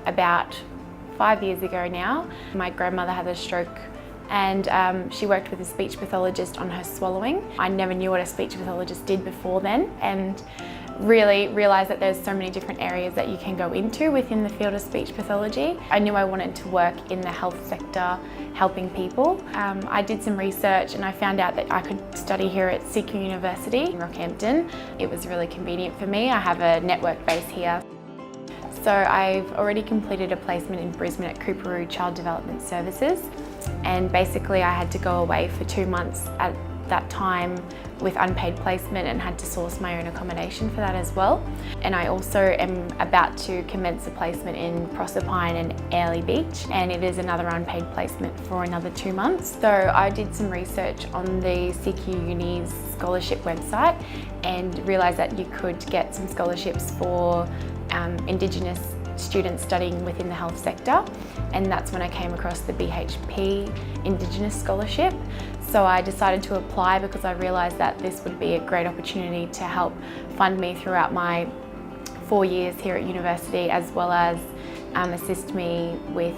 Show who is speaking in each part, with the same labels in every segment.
Speaker 1: about 5 years ago now. My grandmother had a stroke and she worked with a speech pathologist on her swallowing. I never knew what a speech pathologist did before then, and really realised that there's so many different areas that you can go into within the field of speech pathology. I knew I wanted to work in the health sector, helping people. I did some research and I found out that I could study here at CQUniversity in Rockhampton. It was really convenient for me. I have a network base here. So I've already completed a placement in Brisbane at Coorparoo Child Development Services, and basically I had to go away for 2 months at that time with unpaid placement and had to source my own accommodation for that as well. And I also am about to commence a placement in Proserpine and Airlie Beach, and it is another unpaid placement for another 2 months. So I did some research on the CQ Uni's scholarship website and realised that you could get some scholarships for Indigenous students studying within the health sector, and that's when I came across the BHP Indigenous Scholarship. So I decided to apply because I realised that this would be a great opportunity to help fund me throughout my 4 years here at university, as well as assist me with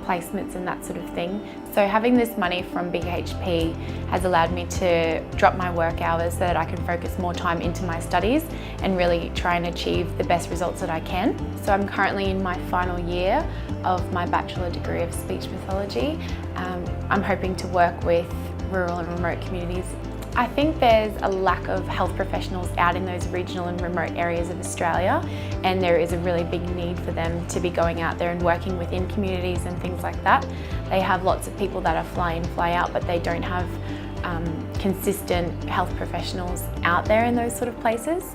Speaker 1: placements and that sort of thing. So having this money from BHP has allowed me to drop my work hours so that I can focus more time into my studies and really try and achieve the best results that I can. So I'm currently in my final year of my bachelor degree of speech pathology. I'm hoping to work with rural and remote communities. I think there's a lack of health professionals out in those regional and remote areas of Australia, and there is a really big need for them to be going out there and working within communities and things like that. They have lots of people that are fly in, fly out, but they don't have consistent health professionals out there in those sort of places.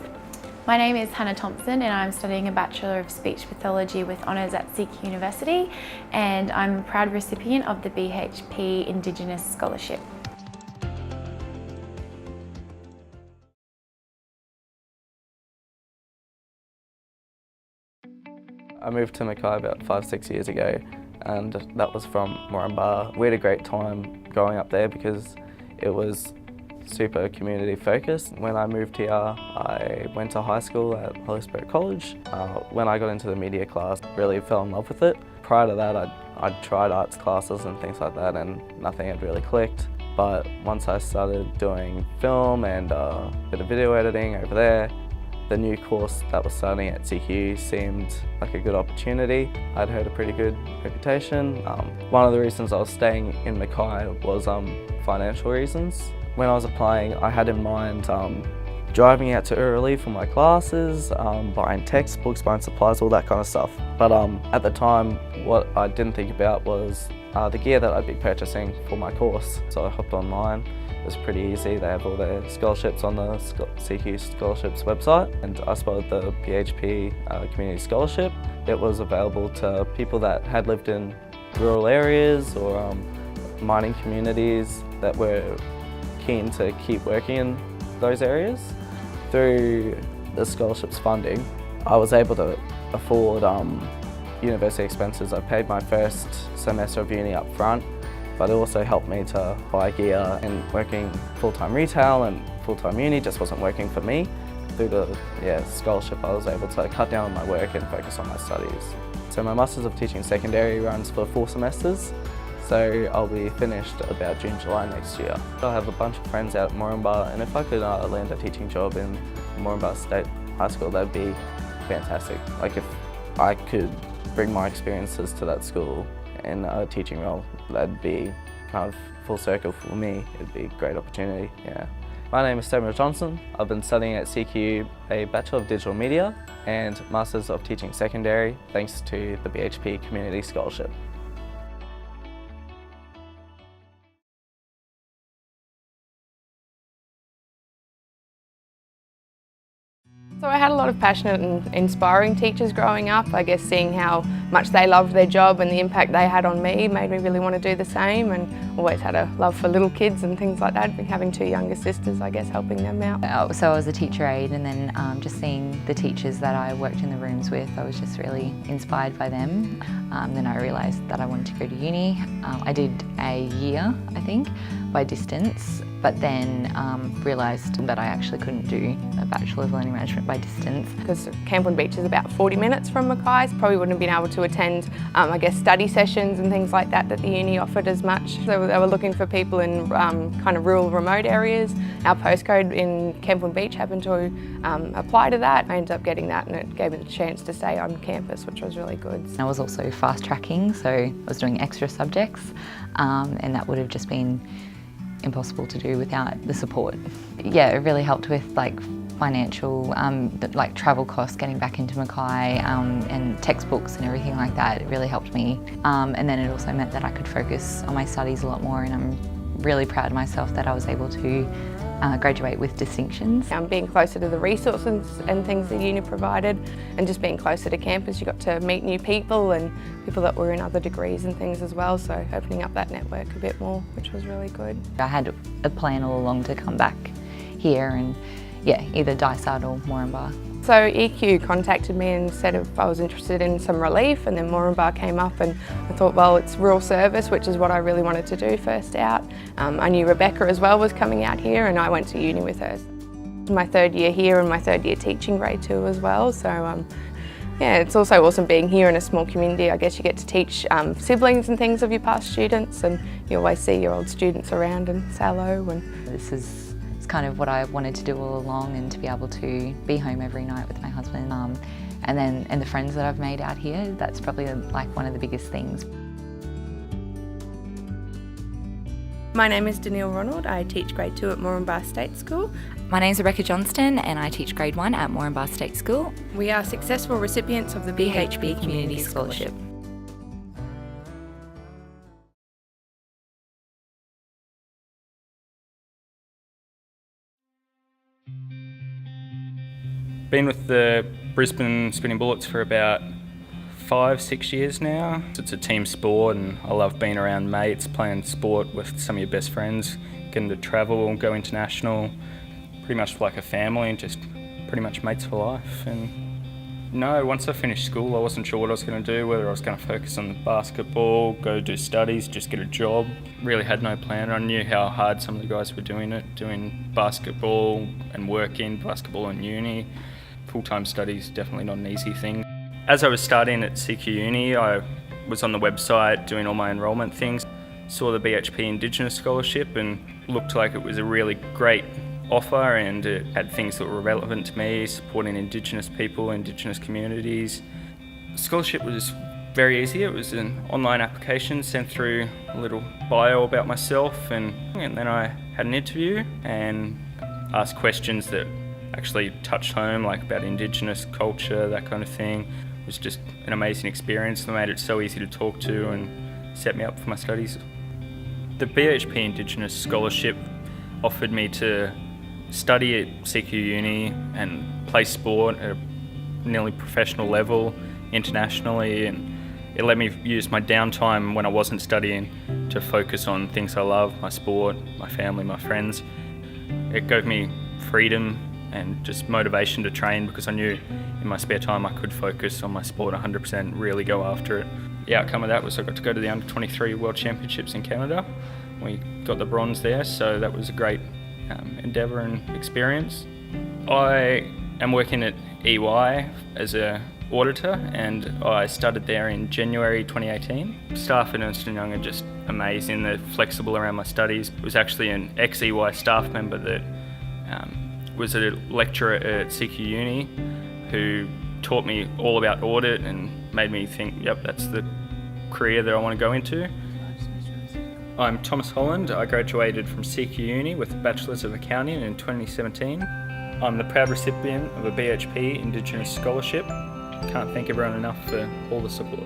Speaker 1: My name is Hannah Thompson and I'm studying a Bachelor of Speech Pathology with honours at CQUniversity, and I'm a proud recipient of the BHP Indigenous Scholarship.
Speaker 2: I moved to Mackay about 5-6 years ago, and that was from Moranbah. We had a great time growing up there because it was super community focused. When I moved here, I went to high school at Holy Spirit College. When I got into the media class, really fell in love with it. Prior to that, I'd tried arts classes and things like that, and nothing had really clicked. But once I started doing film and a bit of video editing over there, the new course that was starting at CQ seemed like a good opportunity. I'd heard a pretty good reputation. One of the reasons I was staying in Mackay was financial reasons. When I was applying, I had in mind driving out to Early for my classes, buying textbooks, buying supplies, all that kind of stuff. But at the time, what I didn't think about was the gear that I'd be purchasing for my course. So I hopped online. It was pretty easy. They have all their scholarships on the CQ Scholarships website, and I spotted the BHP Community Scholarship. It was available to people that had lived in rural areas or mining communities that were keen to keep working in those areas. Through the scholarships funding, I was able to afford university expenses. I paid my first semester of uni up front, but it also helped me to buy gear, and working full-time retail and full-time uni just wasn't working for me. Through the scholarship, I was able to cut down on my work and focus on my studies. So my Masters of Teaching Secondary runs for 4 semesters, so I'll be finished about June, July next year. I have a bunch of friends out at Moranbah, and if I could land a teaching job in Moranbah State High School, that'd be fantastic. Like if I could bring my experiences to that school in a teaching role, that'd be kind of full circle for me. It'd be a great opportunity, yeah. My name is Samuel Johnson. I've been studying at CQ a Bachelor of Digital Media and Masters of Teaching Secondary thanks to the BHP Community Scholarship.
Speaker 3: So I had a lot of passionate and inspiring teachers growing up. I guess seeing how much they loved their job and the impact they had on me made me really want to do the same, and always had a love for little kids and things like that. Having 2 younger sisters, I guess, helping them out.
Speaker 4: So I was a teacher aide, and then just seeing the teachers that I worked in the rooms with, I was just really inspired by them. Then I realised that I wanted to go to uni. I did a year, I think, by distance, but then realised that I actually couldn't do a Bachelor of Learning Management by distance.
Speaker 3: Because Camplin Beach is about 40 minutes from Mackay, probably wouldn't have been able to attend, I guess, study sessions and things like that the uni offered as much. So they were looking for people in kind of rural, remote areas. Our postcode in Camplin Beach happened to apply to that. I ended up getting that, and it gave me the chance to stay on campus, which was really good.
Speaker 4: I was also fast tracking, so I was doing extra subjects, and that would have just been impossible to do without the support. Yeah, it really helped with financial, like travel costs, getting back into Mackay, and textbooks and everything like that. It really helped me. And then it also meant that I could focus on my studies a lot more, and I'm really proud of myself that I was able to graduate with distinctions.
Speaker 3: Being closer to the resources and things that uni provided, and just being closer to campus, you got to meet new people and people that were in other degrees and things as well, so opening up that network a bit more, which was really good.
Speaker 4: I had a plan all along to come back here and either Dysart or Moranbah.
Speaker 3: So EQ contacted me and said if I was interested in some relief, and then Moranbah came up, and I thought, well, it's rural service, which is what I really wanted to do first out. I knew Rebecca as well was coming out here, and I went to uni with her. My third year here and my third year teaching grade 2 as well, so yeah, it's also awesome being here in a small community. I guess you get to teach siblings and things of your past students, and you always see your old students around and say hello. And
Speaker 4: this is kind of what I wanted to do all along, and to be able to be home every night with my husband, and the friends that I've made out here, that's probably like one of the biggest things.
Speaker 5: My name is Danielle Ronald. I teach grade 2 at Moranbah State School.
Speaker 6: My name's Rebecca Johnston, and I teach grade 1 at Moranbah State School.
Speaker 5: We are successful recipients of the BHP Community Scholarship.
Speaker 7: Been with the Brisbane Spinning Bullets for about 5-6 years now. It's a team sport, and I love being around mates, playing sport with some of your best friends, getting to travel and go international, pretty much like a family, and just pretty much mates for life. And no, once I finished school, I wasn't sure what I was going to do, whether I was going to focus on basketball, go do studies, just get a job. Really had no plan. I knew how hard some of the guys were doing it, doing basketball and working, basketball and uni. Full-time studies, definitely not an easy thing. As I was starting at CQUni, I was on the website doing all my enrolment things, saw the BHP Indigenous Scholarship, and looked like it was a really great offer, and it had things that were relevant to me, supporting Indigenous people, Indigenous communities. The scholarship was very easy. It was an online application, sent through a little bio about myself, and then I had an interview and asked questions that actually touched home, like about Indigenous culture, that kind of thing. It was just an amazing experience. They made it so easy to talk to and set me up for my studies. The BHP Indigenous Scholarship offered me to study at CQUni and play sport at a nearly professional level internationally, and it let me use my downtime when I wasn't studying to focus on things I love, my sport, my family, my friends. It gave me freedom and just motivation to train, because I knew in my spare time I could focus on my sport 100%, really go after it. The outcome of that was I got to go to the Under-23 World Championships in Canada. We got the bronze there, so that was a great endeavour and experience. I am working at EY as an auditor, and I started there in January 2018. Staff at Ernst & Young are just amazing. They're flexible around my studies. It was actually an ex-EY staff member that was a lecturer at CQUni who taught me all about audit and made me think, yep, that's the career that I want to go into. I'm Thomas Holland. I graduated from CQUni with a Bachelor's of Accounting in 2017. I'm the proud recipient of a BHP Indigenous Scholarship. Can't thank everyone enough for all the support.